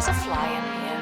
There's a fly in here.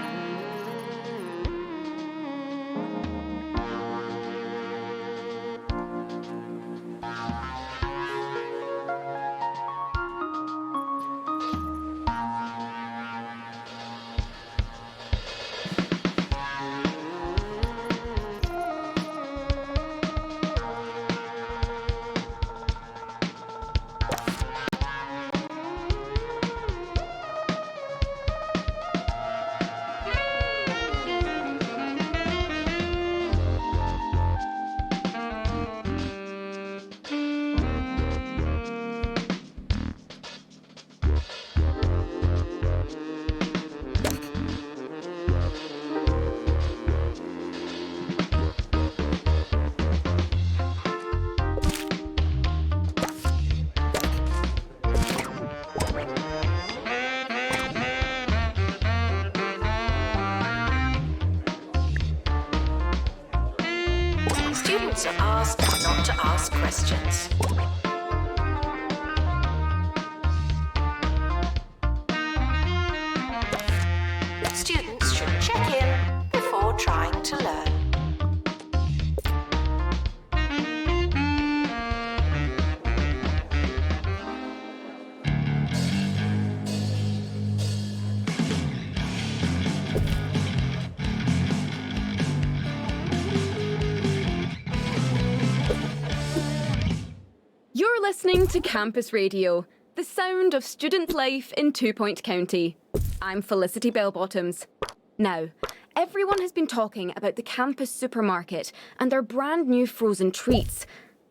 Students are asked not to ask questions. Students should check in before trying to learn. You're listening to Campus Radio, the sound of student life in 2 Point County. I'm Felicity Bellbottoms. Now, everyone has been talking about the campus supermarket and their brand new frozen treats,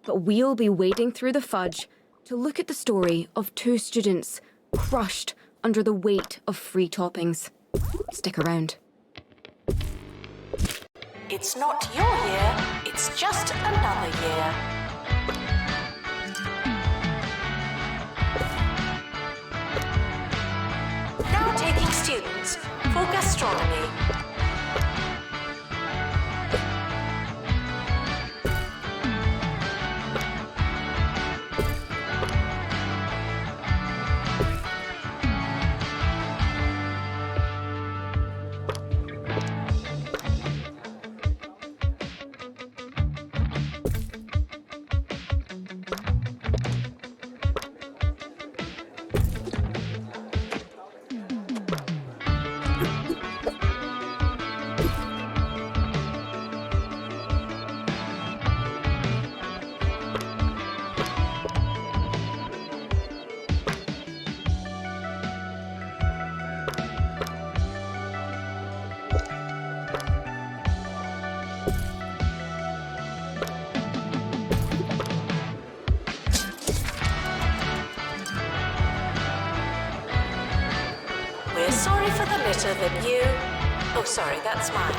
but we'll be wading through the fudge to look at the story of 2 students crushed under the weight of free toppings. Stick around. It's not your year, it's just another year. Now taking students for gastronomy. We're sorry for the litter that you... Oh, sorry, that's mine.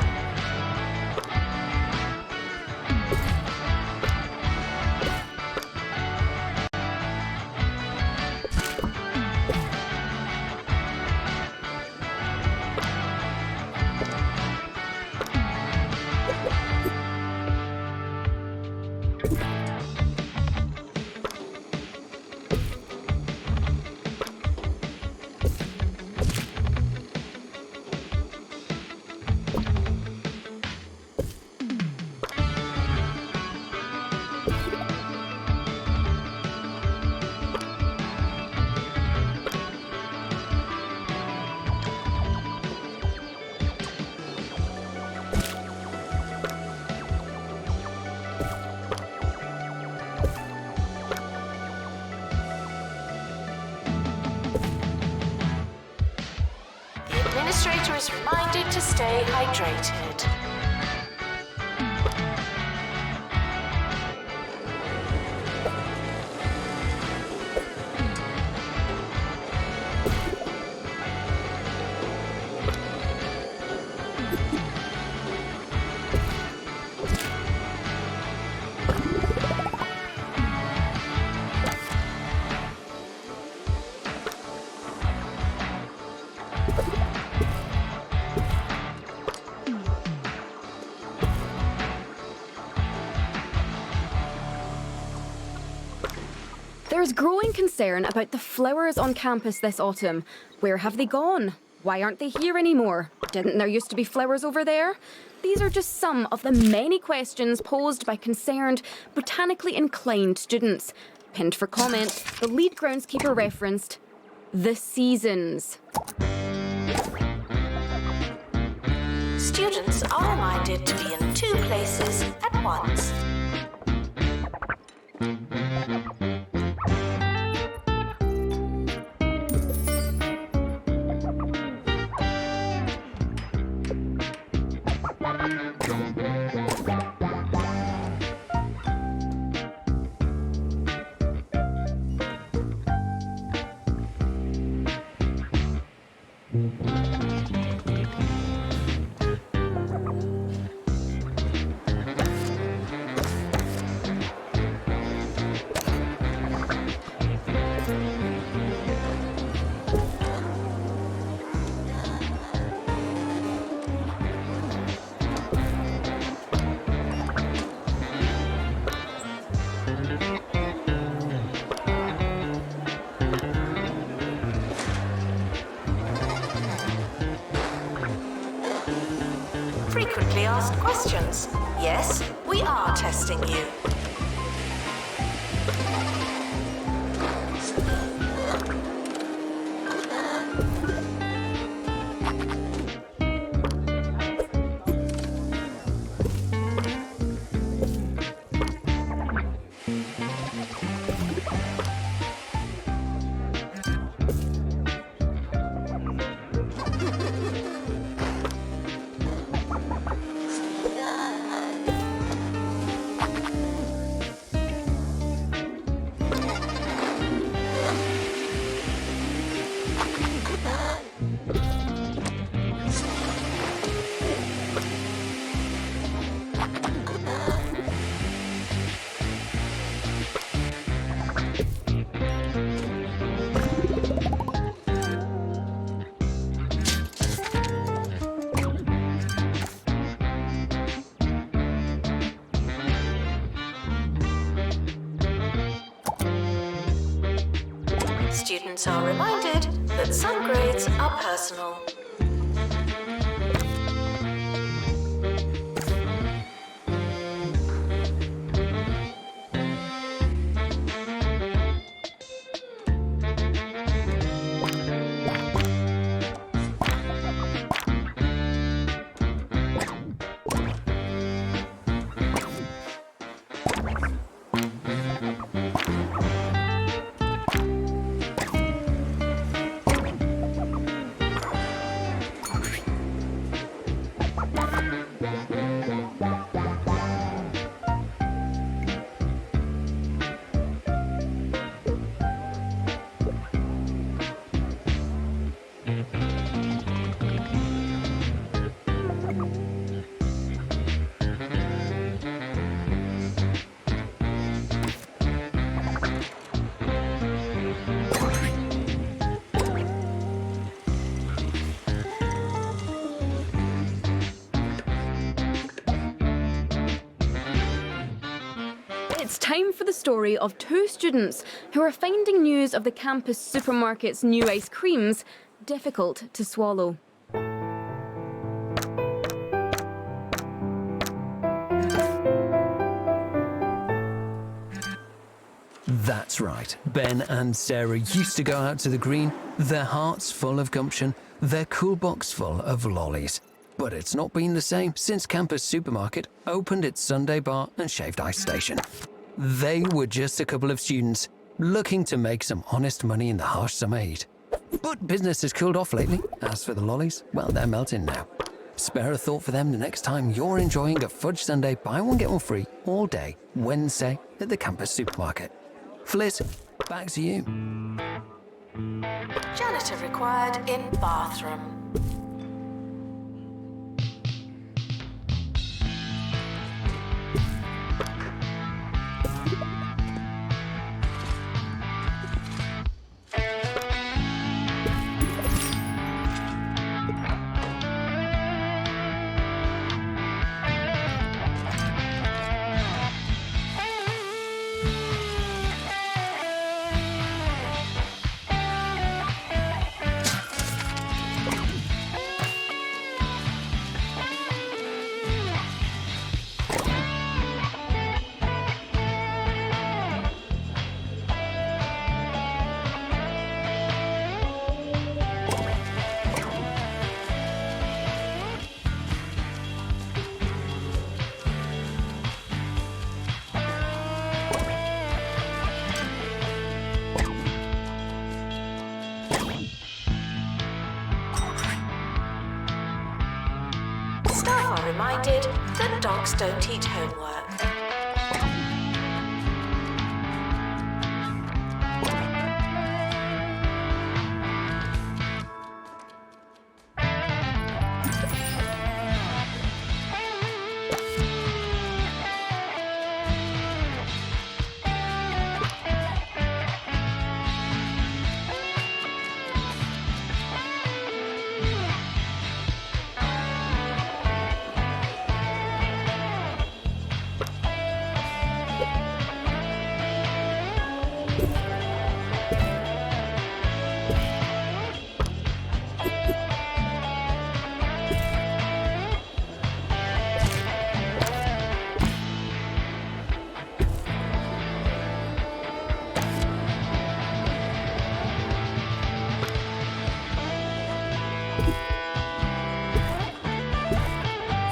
The administrator is reminded to stay hydrated. There's growing concern about the flowers on campus this autumn. Where have they gone? Why aren't they here anymore? Didn't there used to be flowers over there? These are just some of the many questions posed by concerned, botanically inclined students. Pinned for comment, the lead groundskeeper referenced the seasons. Students are reminded to be in 2 places at once. Frequently asked questions. Yes, we are testing you. Students are reminded that some grades are personal. It's time for the story of 2 students who are finding news of the campus supermarket's new ice creams difficult to swallow. That's right. Ben and Sarah used to go out to the green, their hearts full of gumption, their cool box full of lollies. But it's not been the same since Campus Supermarket opened its Sunday bar and shaved ice station. They were just a couple of students looking to make some honest money in the harsh summer heat. But business has cooled off lately. As for the lollies, well, they're melting now. Spare a thought for them the next time you're enjoying a fudge sundae buy one get one free all day Wednesday at the Campus Supermarket. Fliss, back to you. Janitor required in bathroom. staff are reminded that dogs don't eat homework.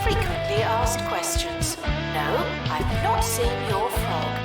Frequently asked questions. No, I've not seen your frog.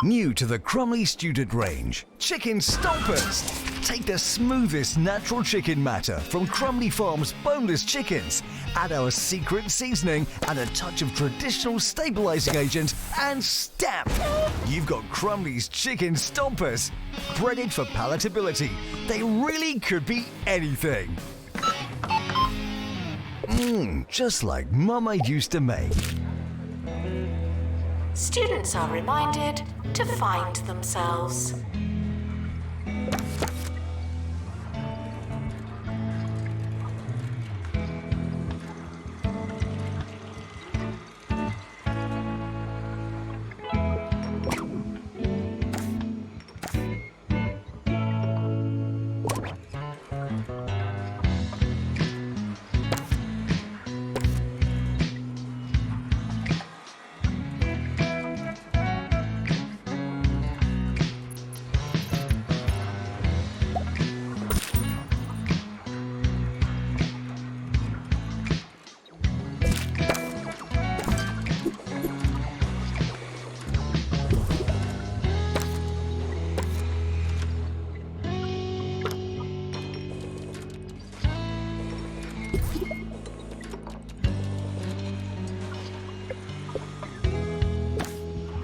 New to the Crumley student range, Chicken Stompers. Take the smoothest natural chicken matter from Crumley Farms boneless chickens. Add our secret seasoning and a touch of traditional stabilizing agent and stamp. You've got Crumley's Chicken Stompers. Breaded for palatability, they really could be anything. Just like Mama used to make. Students are reminded to find themselves.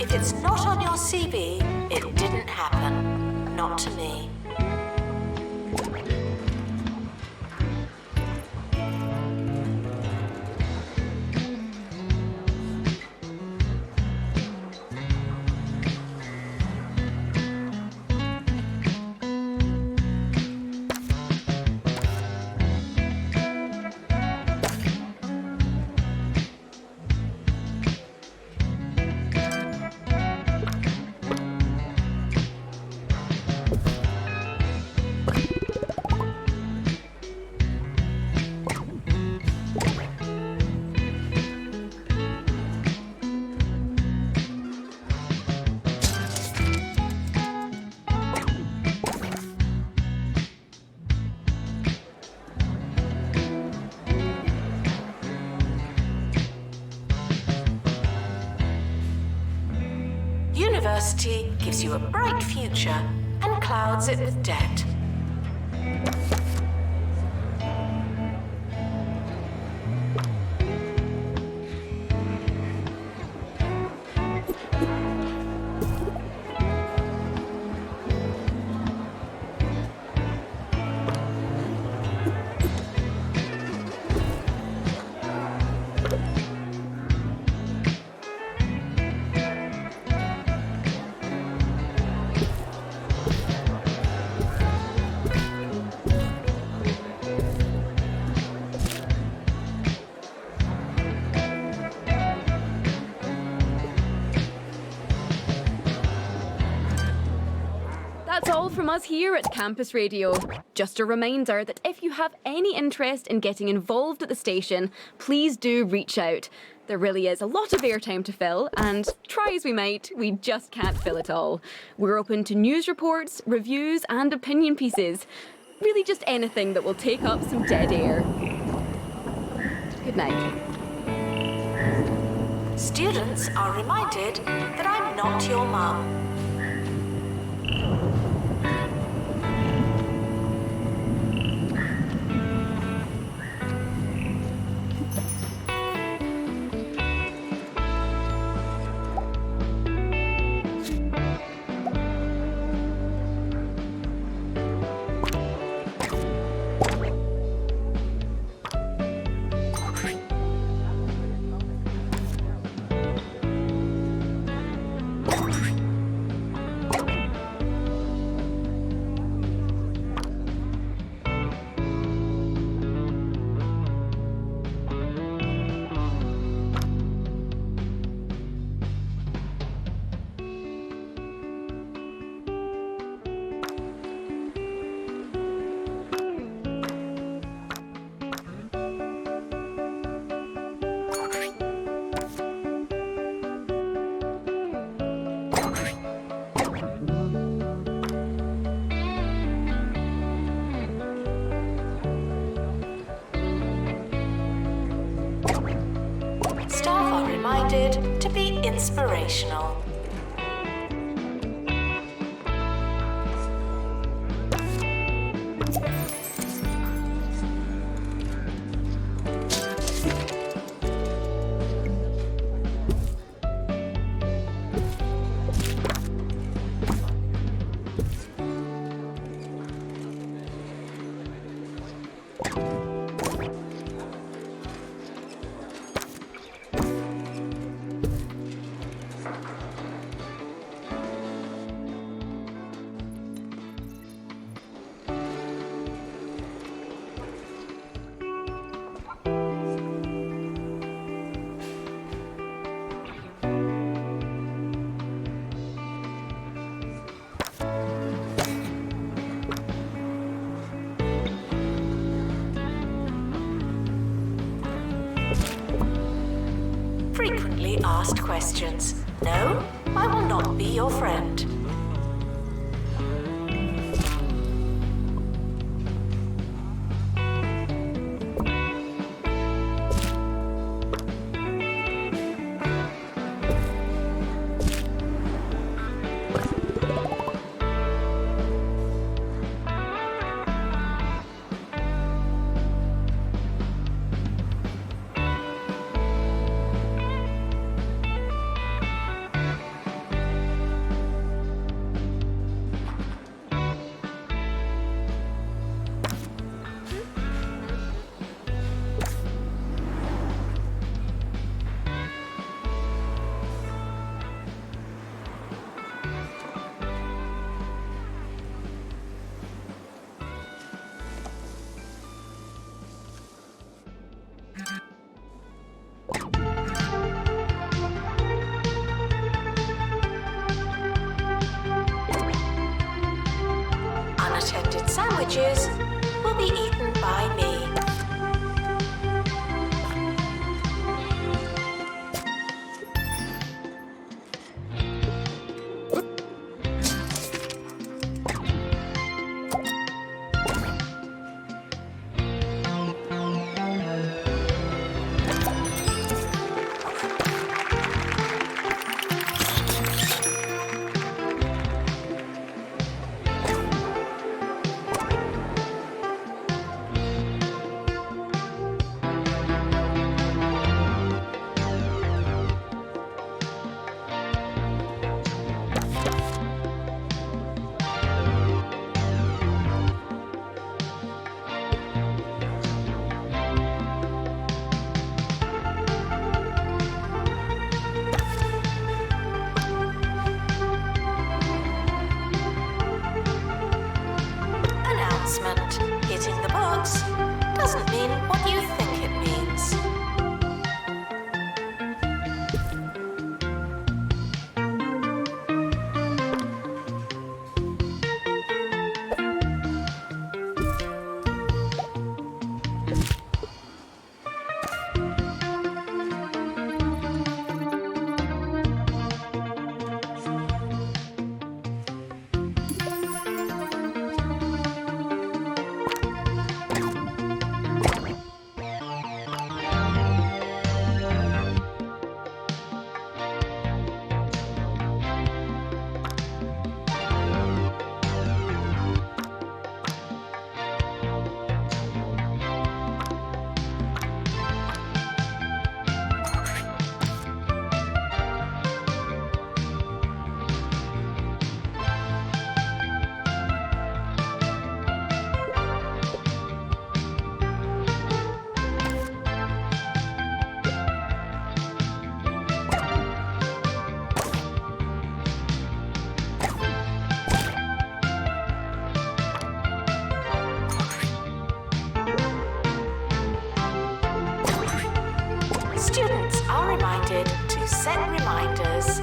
If it's not on your CV, it didn't happen. Not to me. University gives you a bright future and clouds it with debt. from us here at Campus Radio. Just a reminder that if you have any interest in getting involved at the station, please do reach out. There really is a lot of airtime to fill, and try as we might, we just can't fill it all. We're open to news reports, reviews, and opinion pieces. Really just anything that will take up some dead air. Good night. Students are reminded that I'm not your mum. Staff are reminded to be inspirational. Frequently asked questions. No, I will not be your friend. Unattended sandwiches will be eaten by me. Hitting the books doesn't mean what you think it means. Students are reminded to set reminders.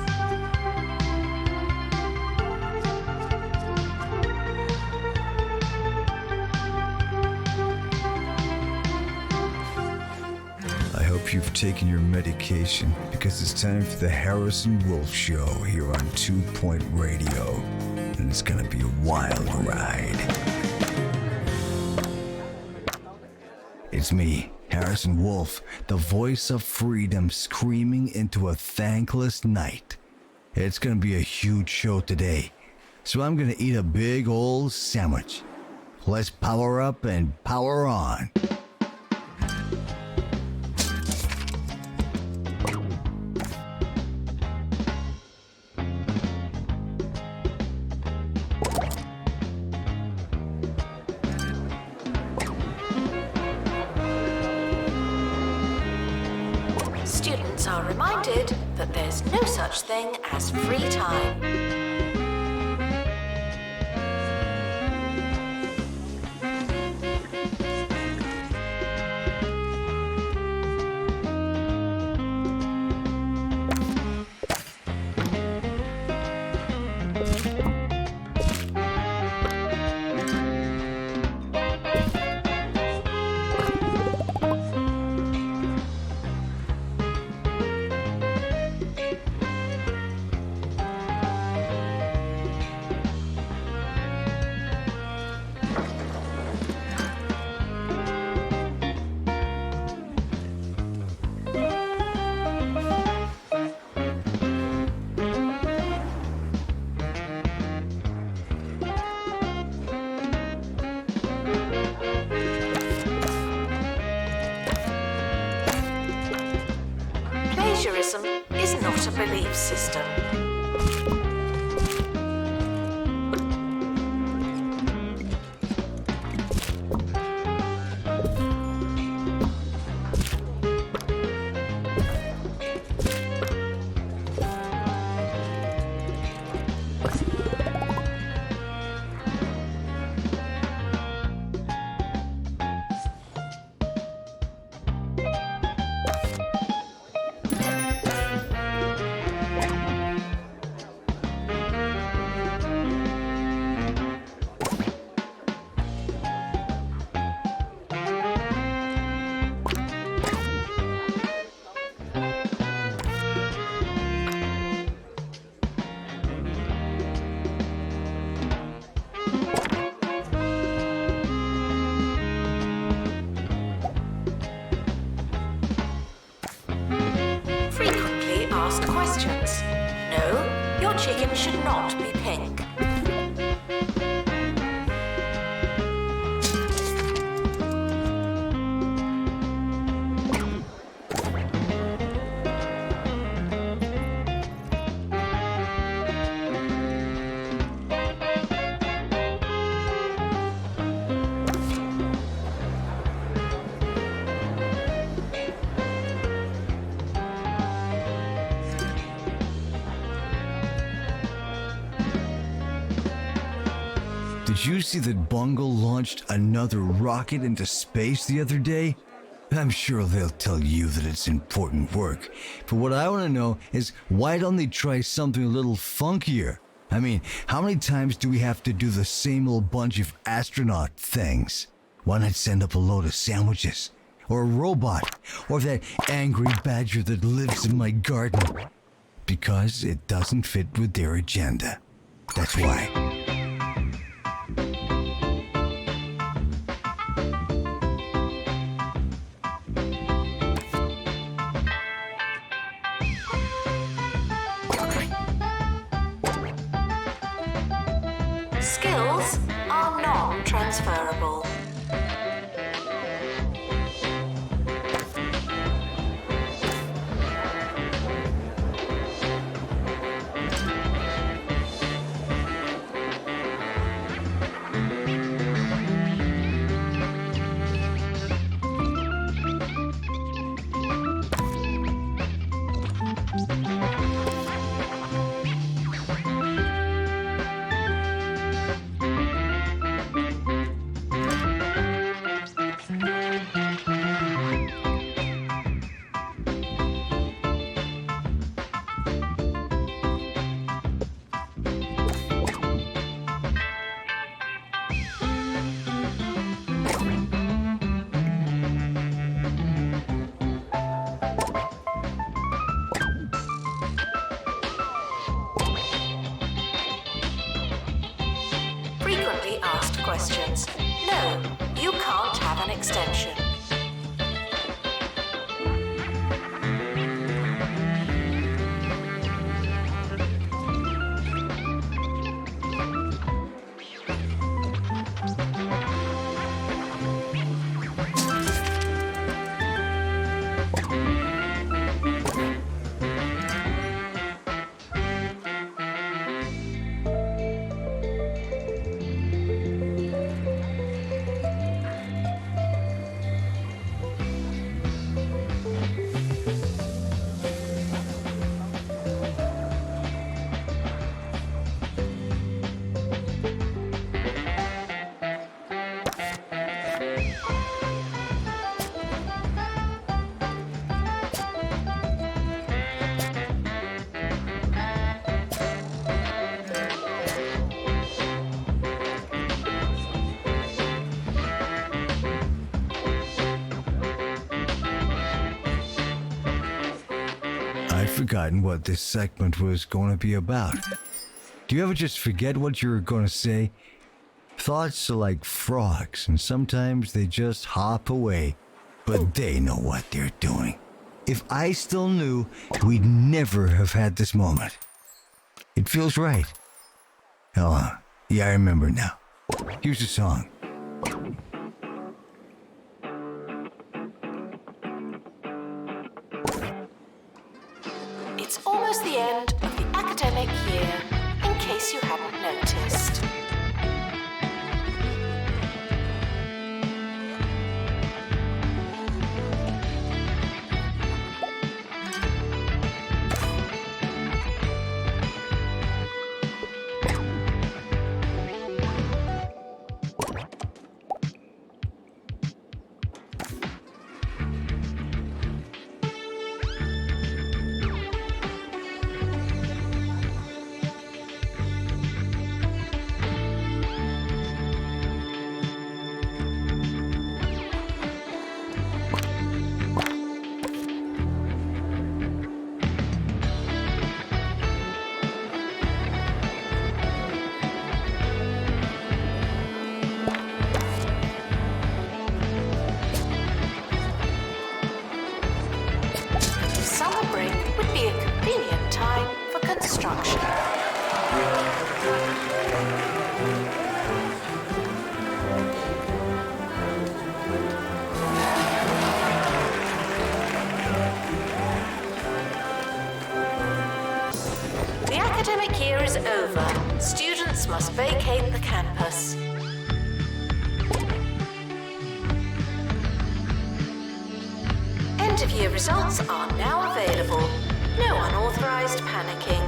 I hope you've taken your medication because it's time for the Harrison Wolf Show here on 2 Point Radio. And it's gonna be a wild ride. It's me, Harrison Wolf, the voice of freedom screaming into a thankless night. It's gonna be a huge show today, so I'm gonna eat a big old sandwich. Let's power up and power on. Students are reminded that there's no such thing as free time. Plagiarism is not a belief system. Frequently asked questions. No, your chicken should not be pink. Did you see that Bungle launched another rocket into space the other day? I'm sure they'll tell you that it's important work. But what I want to know is why don't they try something a little funkier? I mean, how many times do we have to do the same old bunch of astronaut things? Why not send up a load of sandwiches? Or a robot? Or that angry badger that lives in my garden? Because it doesn't fit with their agenda. That's why. Skills are non-transferable. Frequently asked questions. No, you can't have an extension. I'd forgotten what this segment was going to be about. Do you ever just forget what you were going to say? Thoughts are like frogs, and sometimes they just hop away. But they know what they're doing. If I still knew, we'd never have had this moment. It feels right. Oh, yeah, I remember now. Here's a song. It's almost the end of the academic year, in case you hadn't noticed. Summer break would be a convenient time for construction. The academic year is over. Students must vacate the campus. End-of-year results are now available. No unauthorized panicking.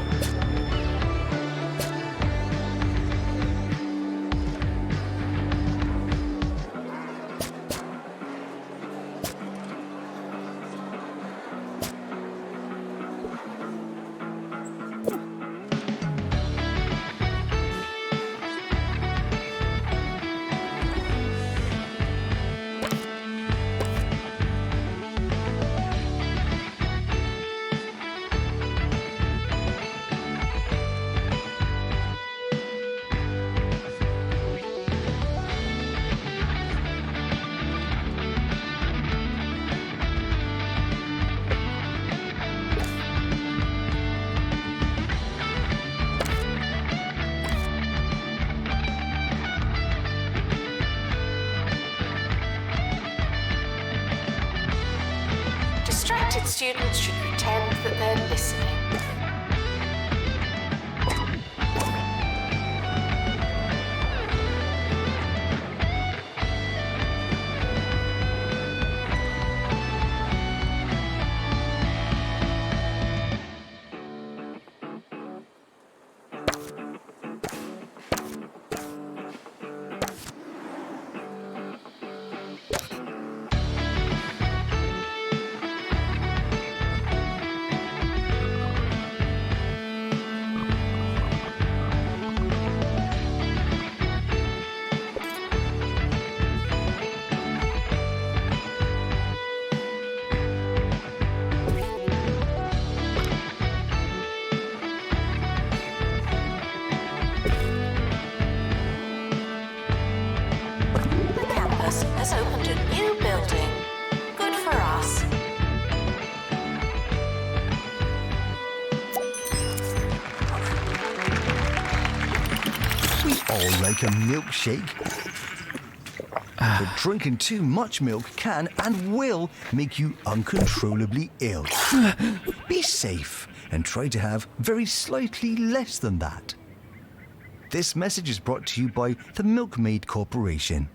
Sighted students should pretend that they're listening. Has opened a new building. Good for us. We all like a milkshake. But drinking too much milk can and will make you uncontrollably ill. Be safe and try to have very slightly less than that. This message is brought to you by the Milkmaid Corporation.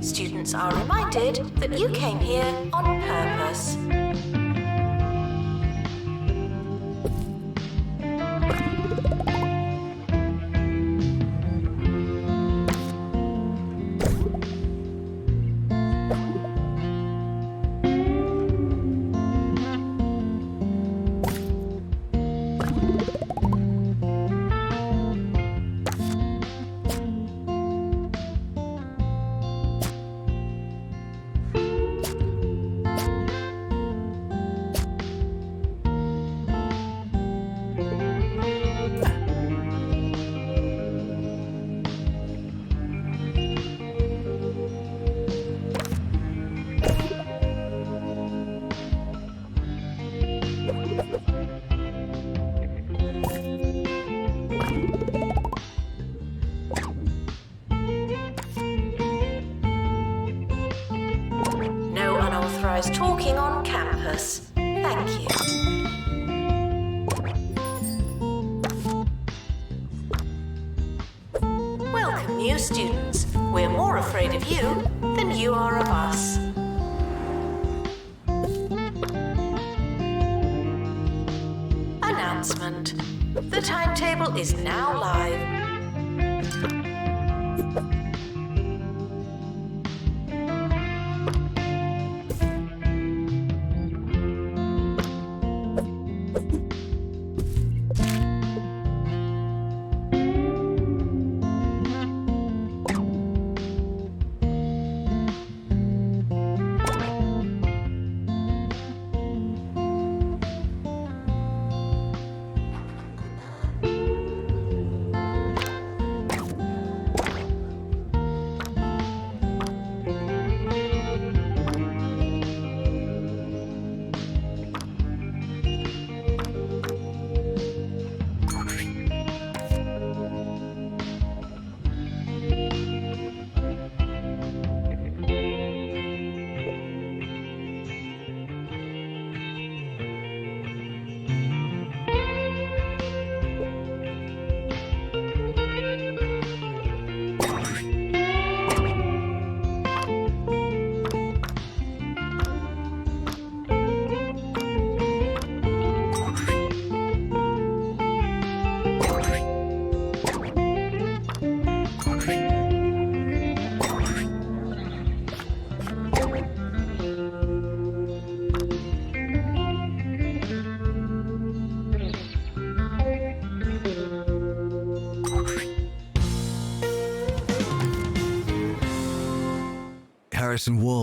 Students are reminded that you came here on purpose. No unauthorized talking on campus. Thank you. Welcome, new students. We're more afraid of you than you are of us. Announcement. The timetable is now live.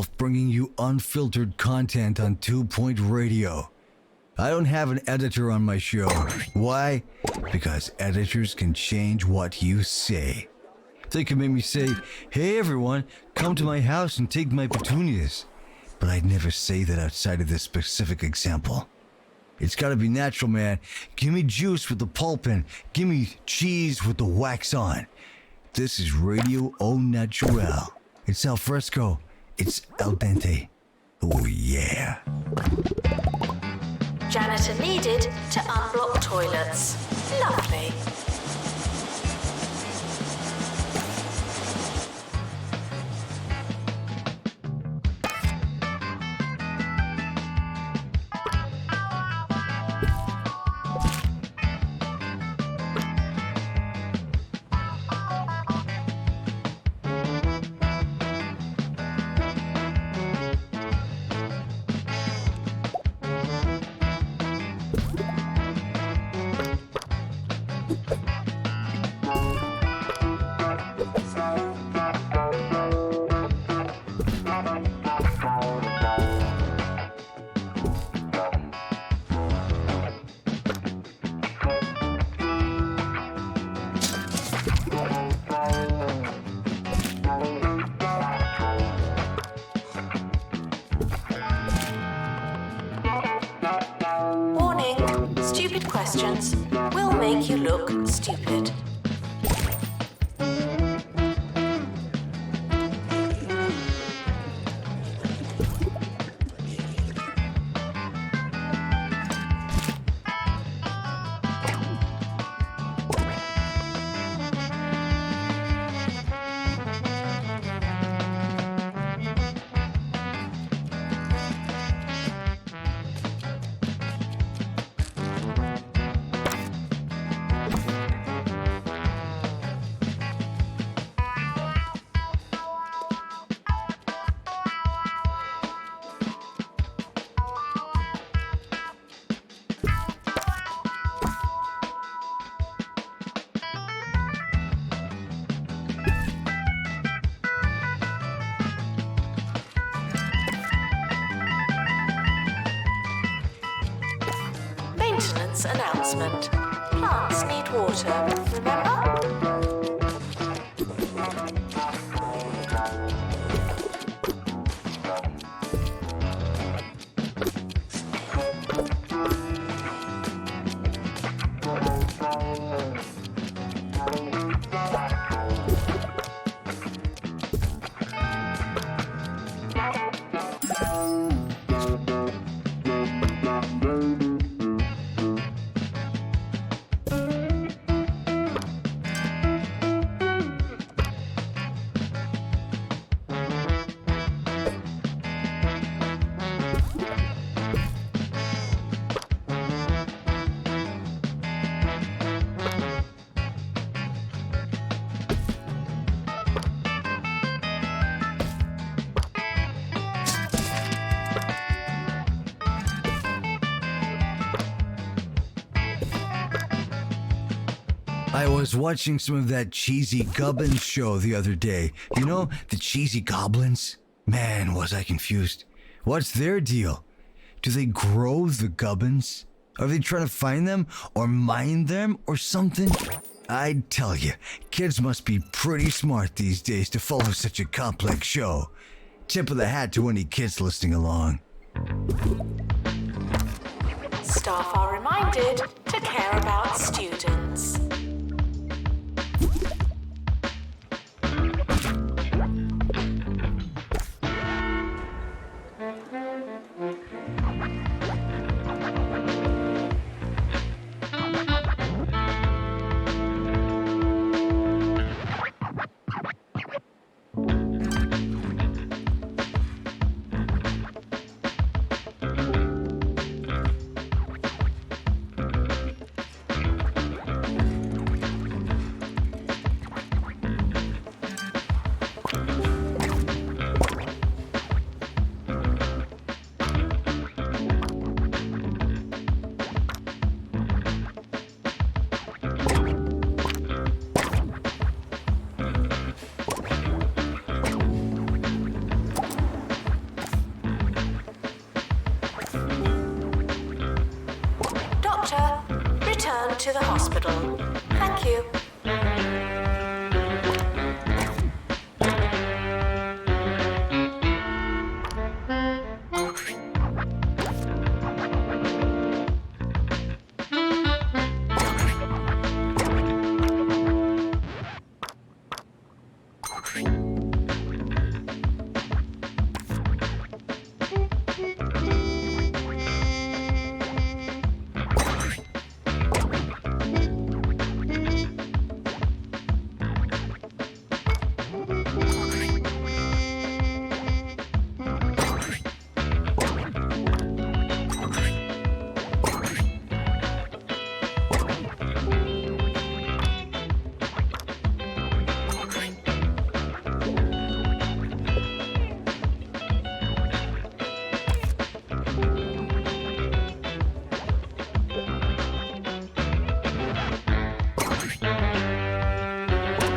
myself bringing you unfiltered content on 2 Point Radio. I don't have an editor on my show. Why? Because editors can change what you say. They can make me say, "Hey everyone, come to my house and take my petunias." But I'd never say that outside of this specific example. It's gotta be natural, man. Give me juice with the pulp in. Give me cheese with the wax on. This is Radio Au Naturel. It's al fresco. It's al dente. Oh yeah. Janitor needed to unblock toilets. Lovely. Warning, stupid questions will make you look stupid. Maintenance announcement. Plants need water, remember? I was watching some of that cheesy Gubbins show the other day. You know, the cheesy goblins? Man, was I confused. What's their deal? Do they grow the gubbins? Are they trying to find them or mine them or something? I'd tell you, kids must be pretty smart these days to follow such a complex show. Tip of the hat to any kids listening along. Staff are reminded to care about students. to the hospital. Thank you.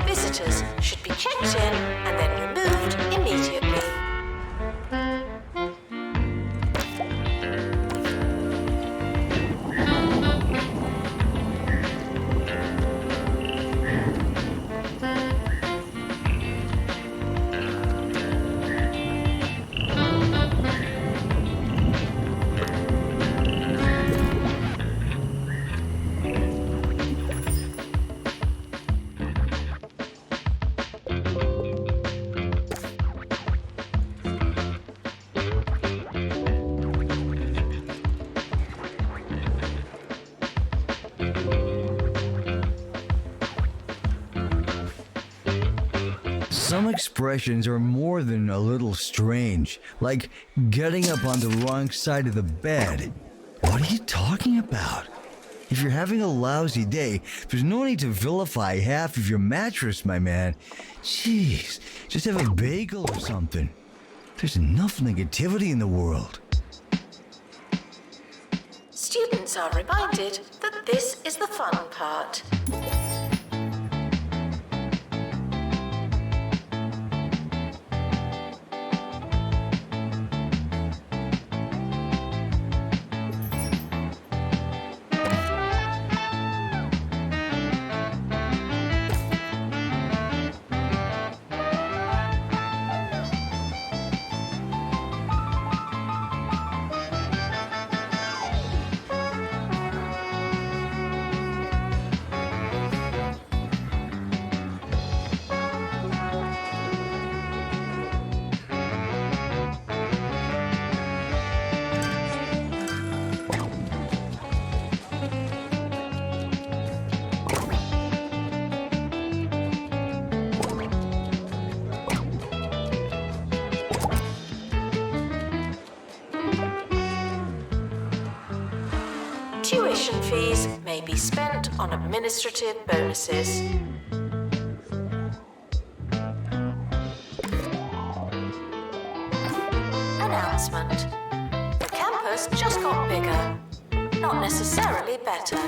Visitors should be checked in and then removed immediately. Some expressions are more than a little strange, like getting up on the wrong side of the bed. What are you talking about? If you're having a lousy day, there's no need to vilify half of your mattress, my man. Jeez, just have a bagel or something. There's enough negativity in the world. Students are reminded that this is the fun part. Tuition fees may be spent on administrative bonuses. Announcement. The campus just got bigger, not necessarily better.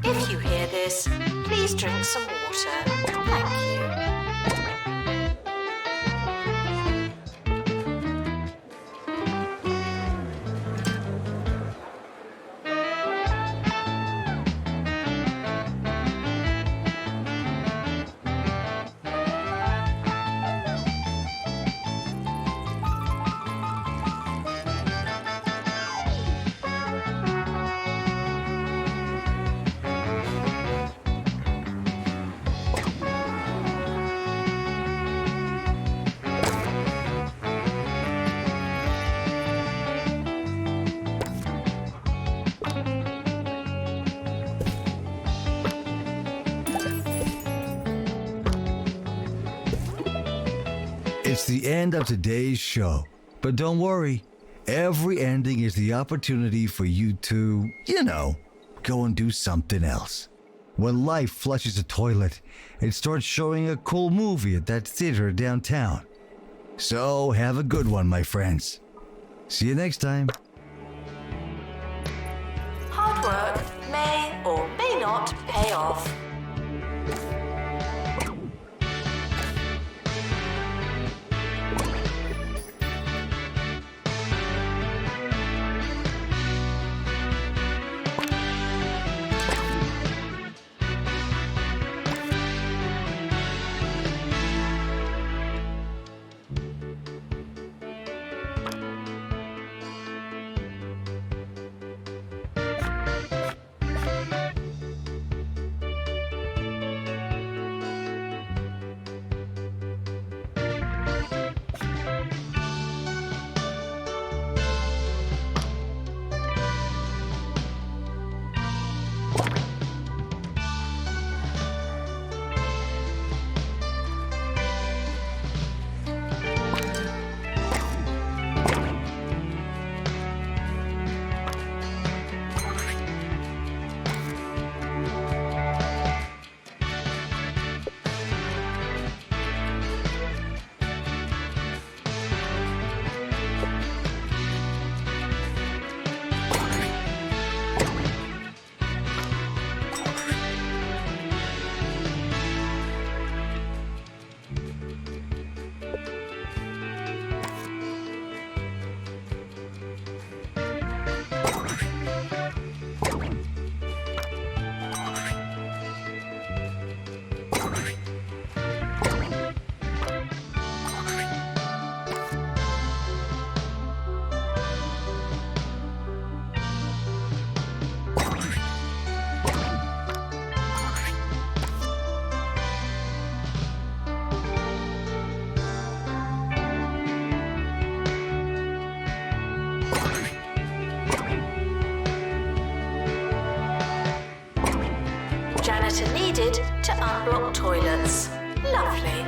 If you hear this, please drink some water. Thank you. It's the end of today's show. But don't worry, every ending is the opportunity for you to, go and do something else. When life flushes a toilet, it starts showing a cool movie at that theater downtown. So have a good one, my friends. See you next time. Hard work may or may not pay off. Janitor needed to unblock toilets. Lovely.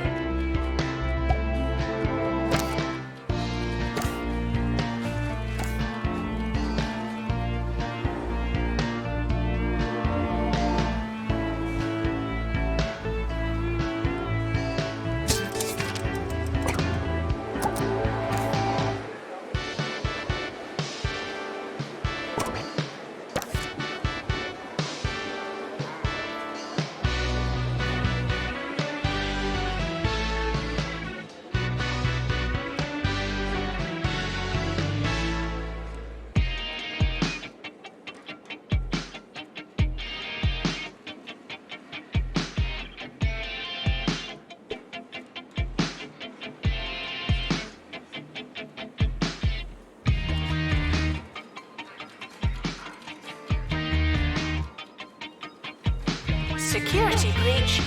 Security breach.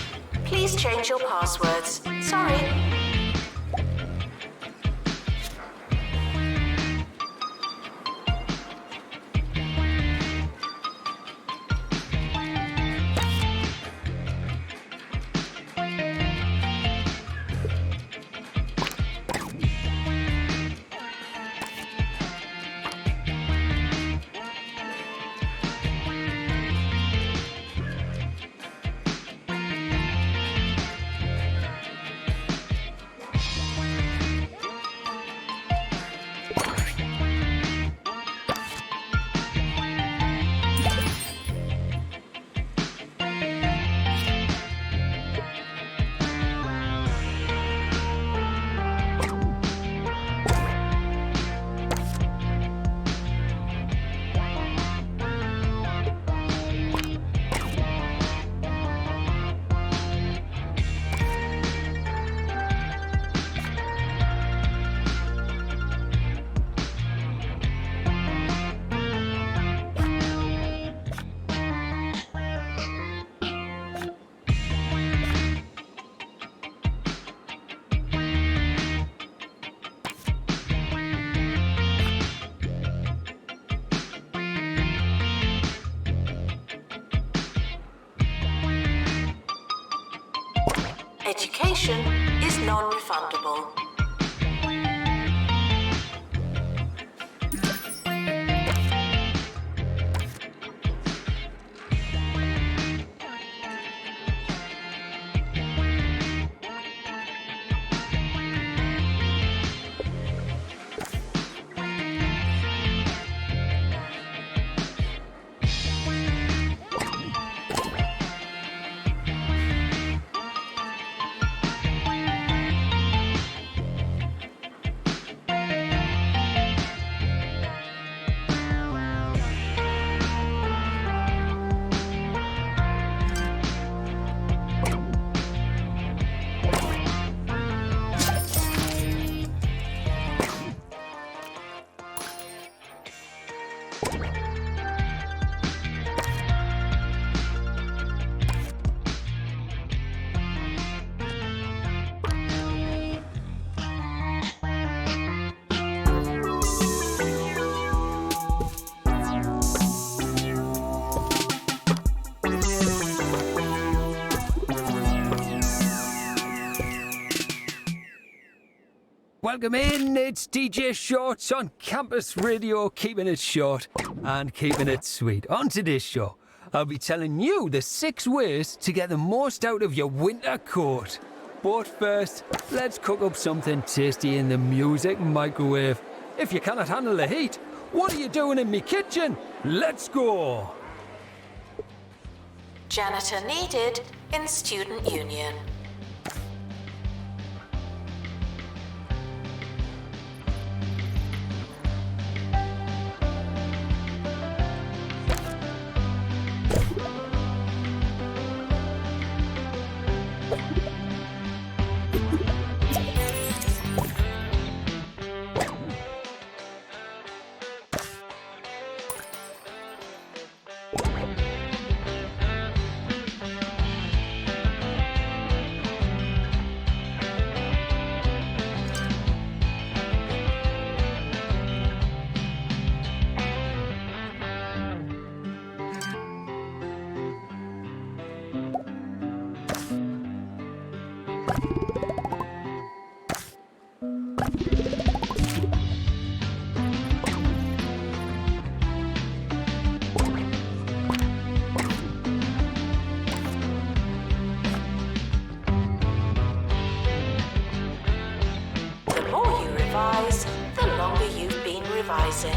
Please change your passwords. Sorry. Education is non-refundable. Welcome in, it's DJ Shorts on Campus Radio, keeping it short and keeping it sweet. On today's show, I'll be telling you the 6 ways to get the most out of your winter coat. But first, let's cook up something tasty in the music microwave. If you cannot handle the heat, what are you doing in me kitchen? Let's go! Janitor needed in student union. The more you revise, the longer you've been revising.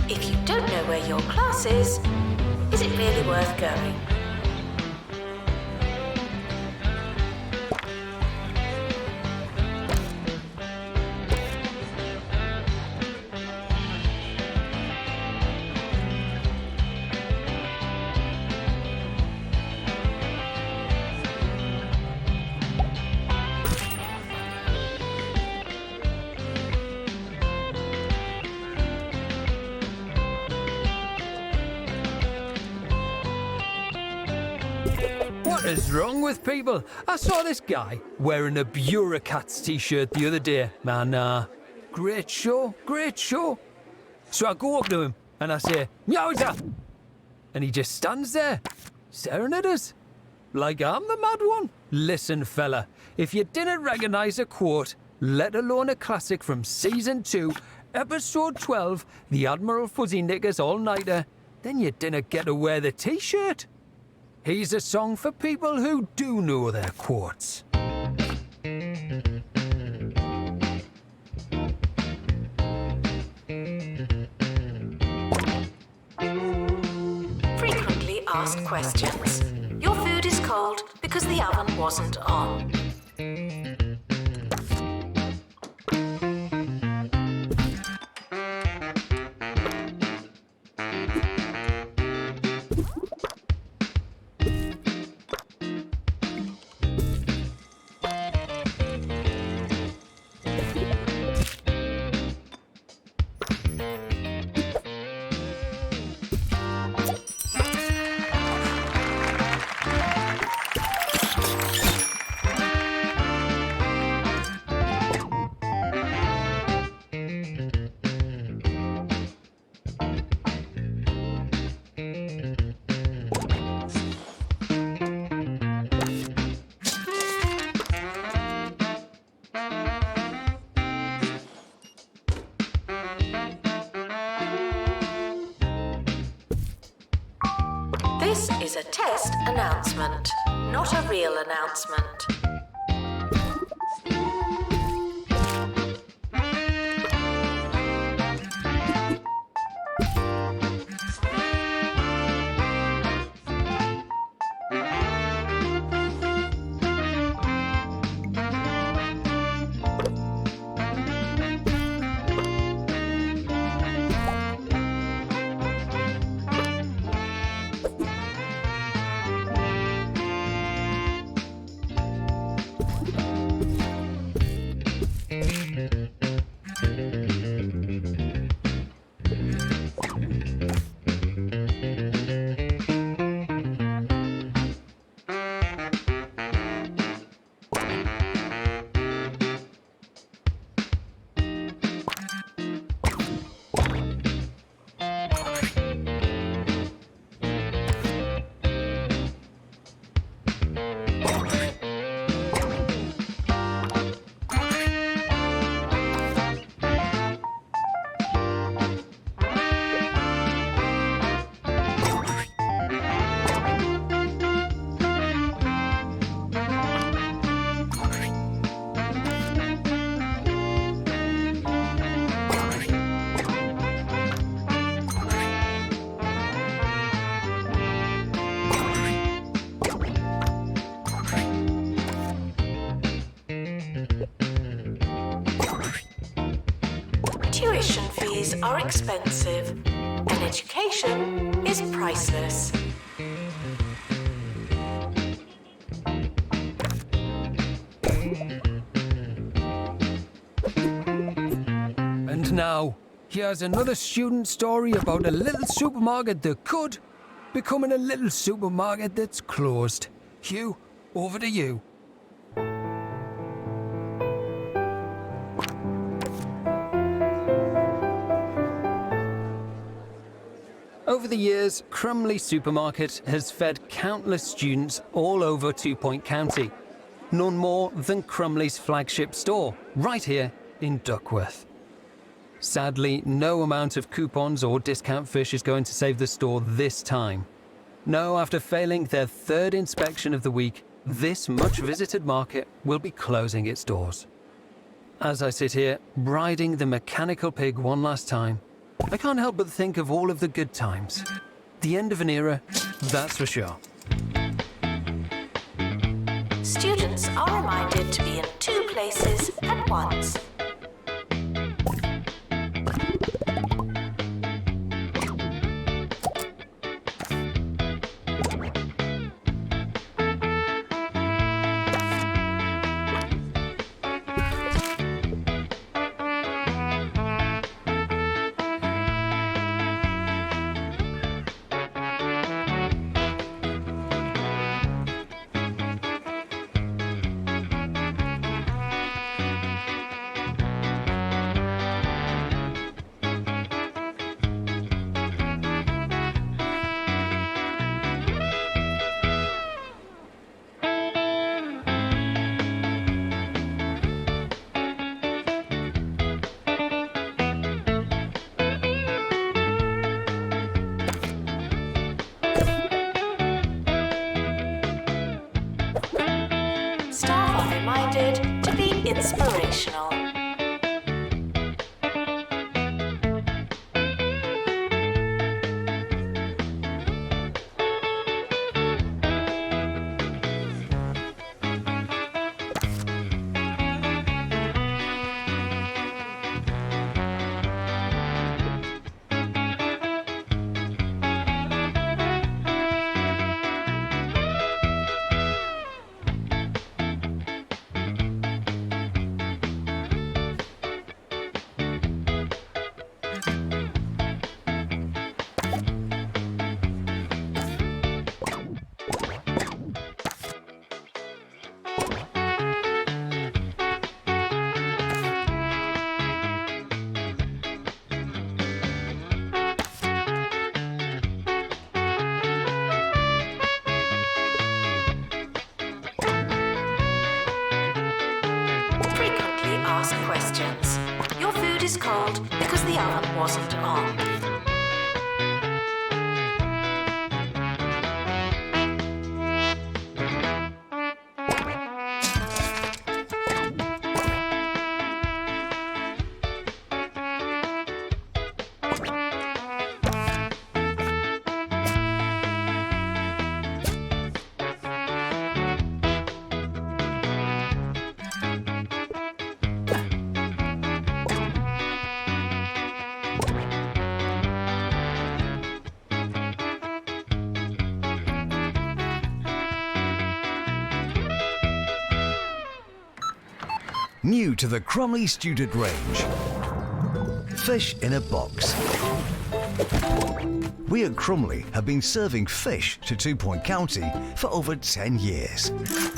If you don't know where your class is it really worth going? What is wrong with people? I saw this guy wearing a Bureaucrats t-shirt the other day. Man, great show, great show. So I go up to him and I say, "Meowza!" And he just stands there, staring at us. Like I'm the mad one. Listen, fella, if you didn't recognise a quote, let alone a classic from Season 2, Episode 12, The Admiral Fuzzy Knickers All-Nighter, then you didn't get to wear the t-shirt. Here's a song for people who do know their quotes. Frequently asked questions. Your food is cold because the oven wasn't on. This is a test announcement, not a real announcement. Tuition fees are expensive, and education is priceless. And now, here's another student story about a little supermarket that could becoming a little supermarket that's closed. Hugh, over to you. Over the years, Crumley Supermarket has fed countless students all over 2 Point County. None more than Crumley's flagship store, right here in Duckworth. Sadly, no amount of coupons or discount fish is going to save the store this time. No, after failing their third inspection of the week, this much-visited market will be closing its doors. As I sit here, riding the mechanical pig one last time, I can't help but think of all of the good times. The end of an era, that's for sure. Students are reminded to be in two places at once. Staff are reminded to be inspirational. Frequently asked questions. Your food is cold because the oven wasn't on. New to the Crumley student range. Fish in a box. We at Crumley have been serving fish to 2 Point County for over 10 years.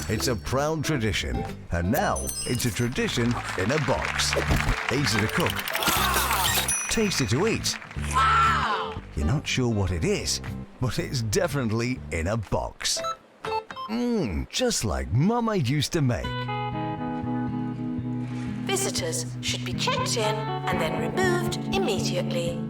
It's a proud tradition, and now it's a tradition in a box. Easy to cook. Tasty to eat. You're not sure what it is, but it's definitely in a box. Just like Mama used to make. Visitors should be checked in and then removed immediately.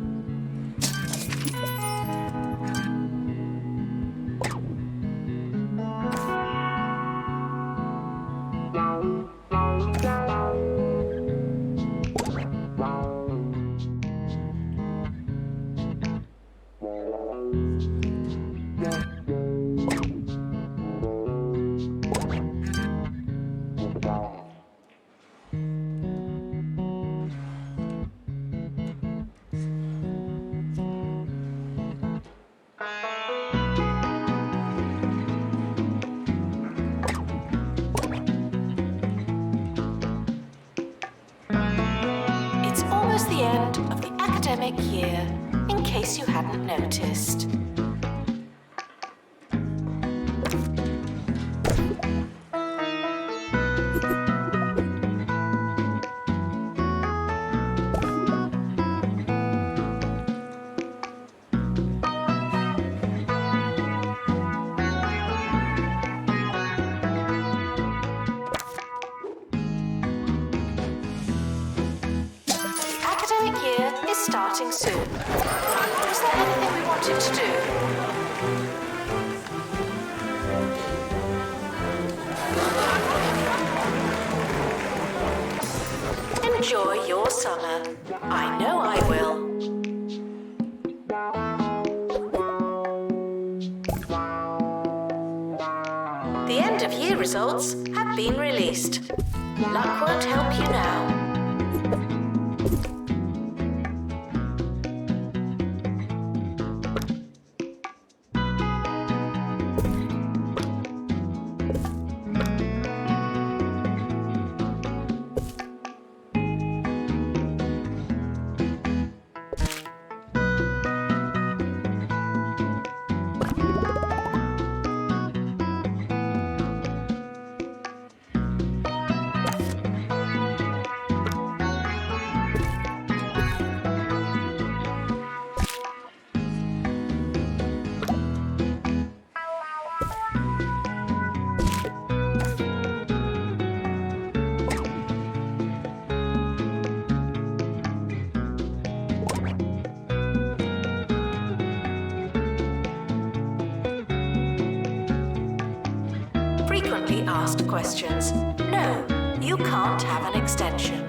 almost the end of the academic year, in case you hadn't noticed. Starting soon. Was there anything we wanted to do? Enjoy your summer. I know I will. The end of year results have been released. Luck won't help you now. Frequently asked questions. No, you can't have an extension.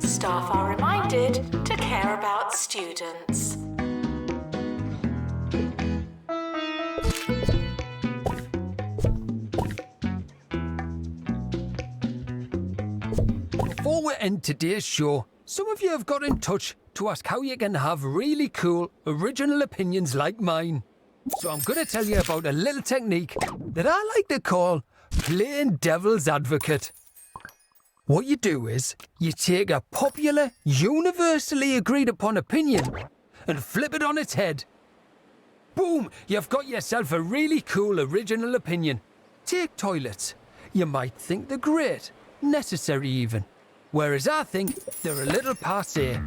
Staff are reminded to care about students. Before we end today's show, some of you have got in touch to ask how you can have really cool, original opinions like mine. So I'm going to tell you about a little technique that I like to call playing devil's advocate. What you do is, you take a popular, universally agreed upon opinion and flip it on its head. Boom! You've got yourself a really cool original opinion. Take toilets. You might think they're great, necessary even. Whereas I think they're a little passé.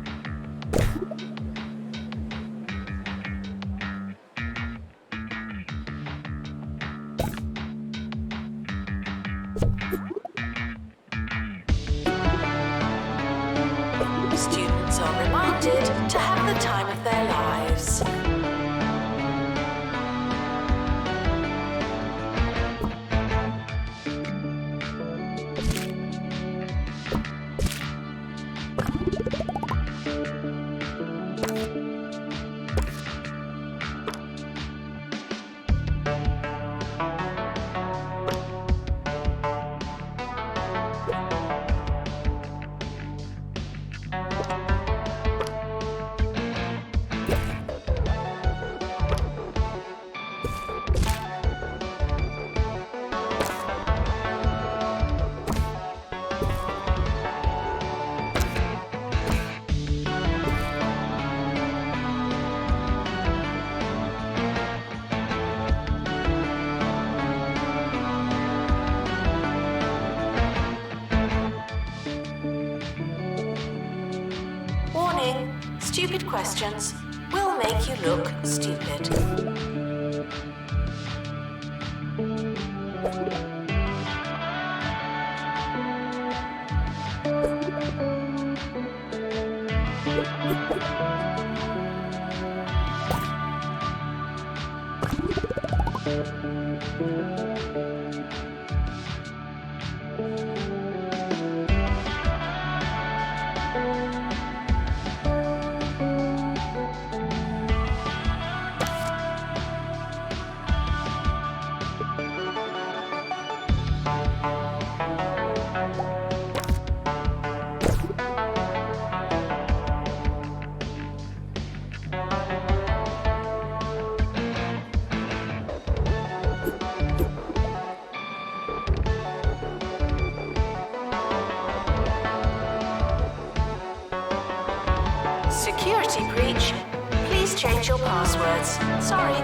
Students are reminded to have the time of their lives. Warning, stupid questions will make you look stupid. Security breach. Please change your passwords. Sorry.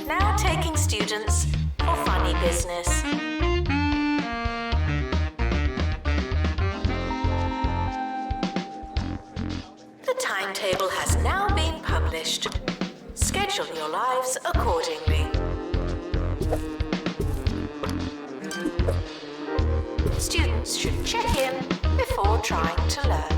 Now taking students for funny business. The timetable has now been published. Schedule your lives accordingly. Students should check in before trying to learn.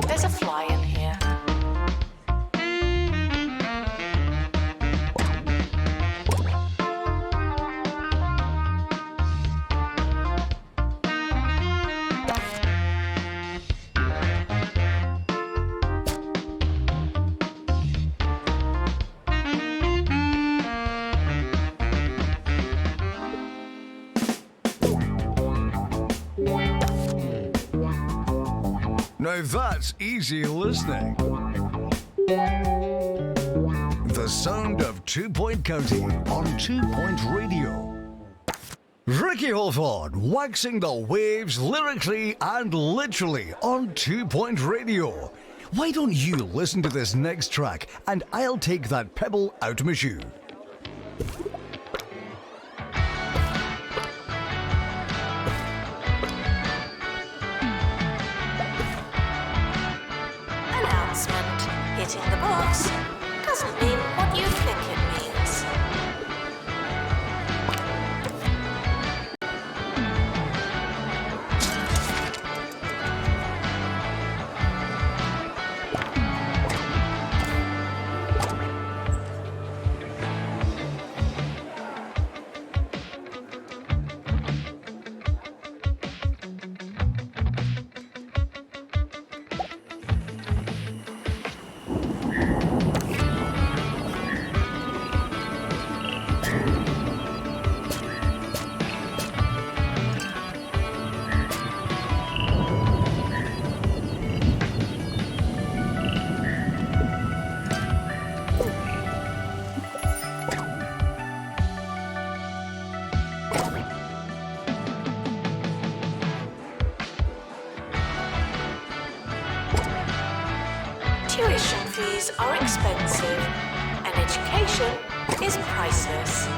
There's a fly in here. Now that's easy listening. The sound of 2 Point County on 2 Point Radio. Ricky Holford waxing the waves lyrically and literally on 2 Point Radio. Why don't you listen to this next track and I'll take that pebble out my shoe. Announcement. Hitting the box doesn't mean what you think it means. Tuition fees are expensive, and education is priceless.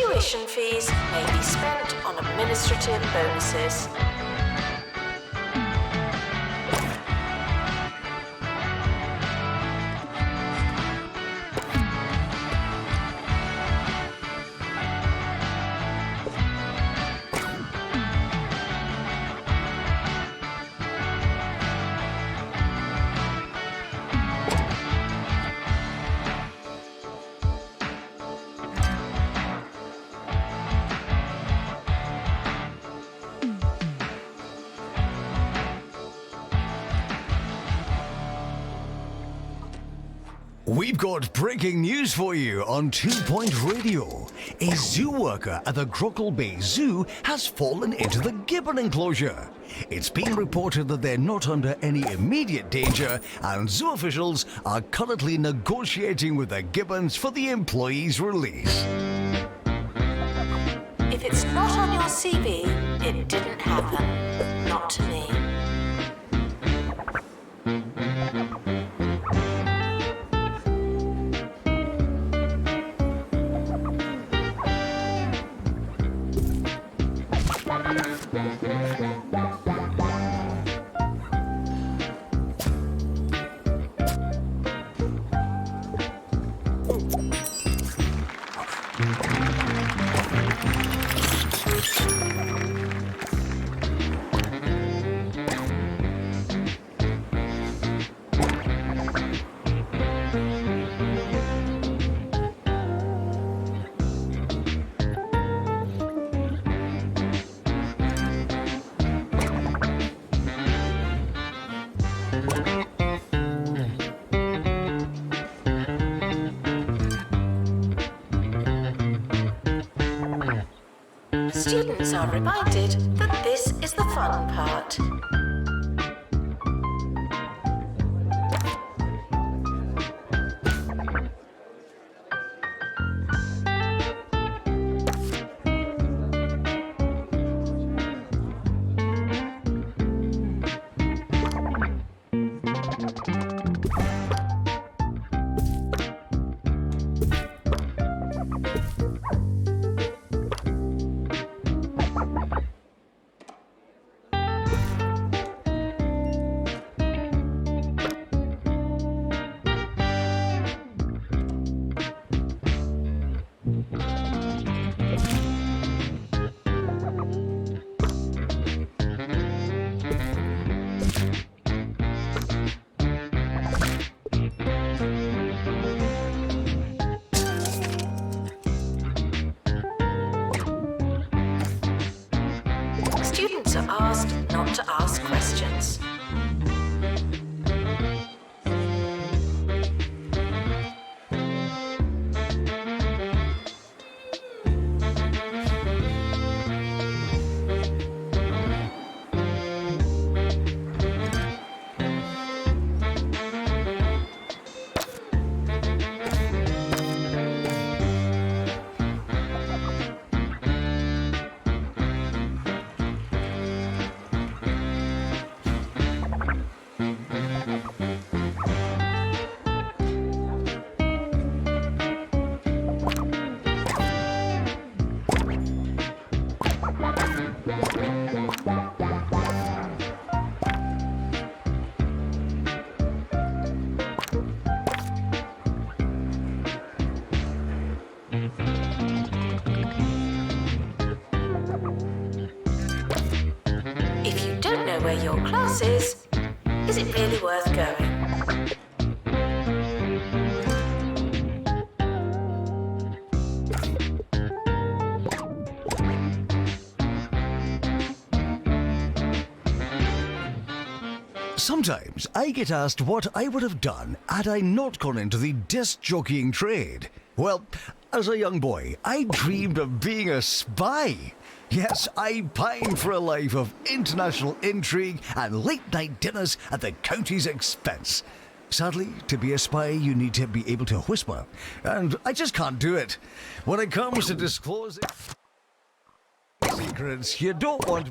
tuition fees may be spent on administrative bonuses. We've got breaking news for you on 2 Point Radio. A zoo worker at the Grockle Bay Zoo has fallen into the gibbon enclosure. It's been reported that they're not under any immediate danger, and zoo officials are currently negotiating with the gibbons for the employee's release. If it's not on your CV, it didn't happen. Not to me. Students are reminded that this is the fun part. Students are asked not to ask questions. If you don't know where your class is it really worth going? Sometimes I get asked what I would have done had I not gone into the disc jockeying trade. Well, as a young boy, I dreamed of being a spy. Yes, I pined for a life of international intrigue and late-night dinners at the county's expense. Sadly, to be a spy, you need to be able to whisper, and I just can't do it. When it comes to disclosing secrets, you don't want...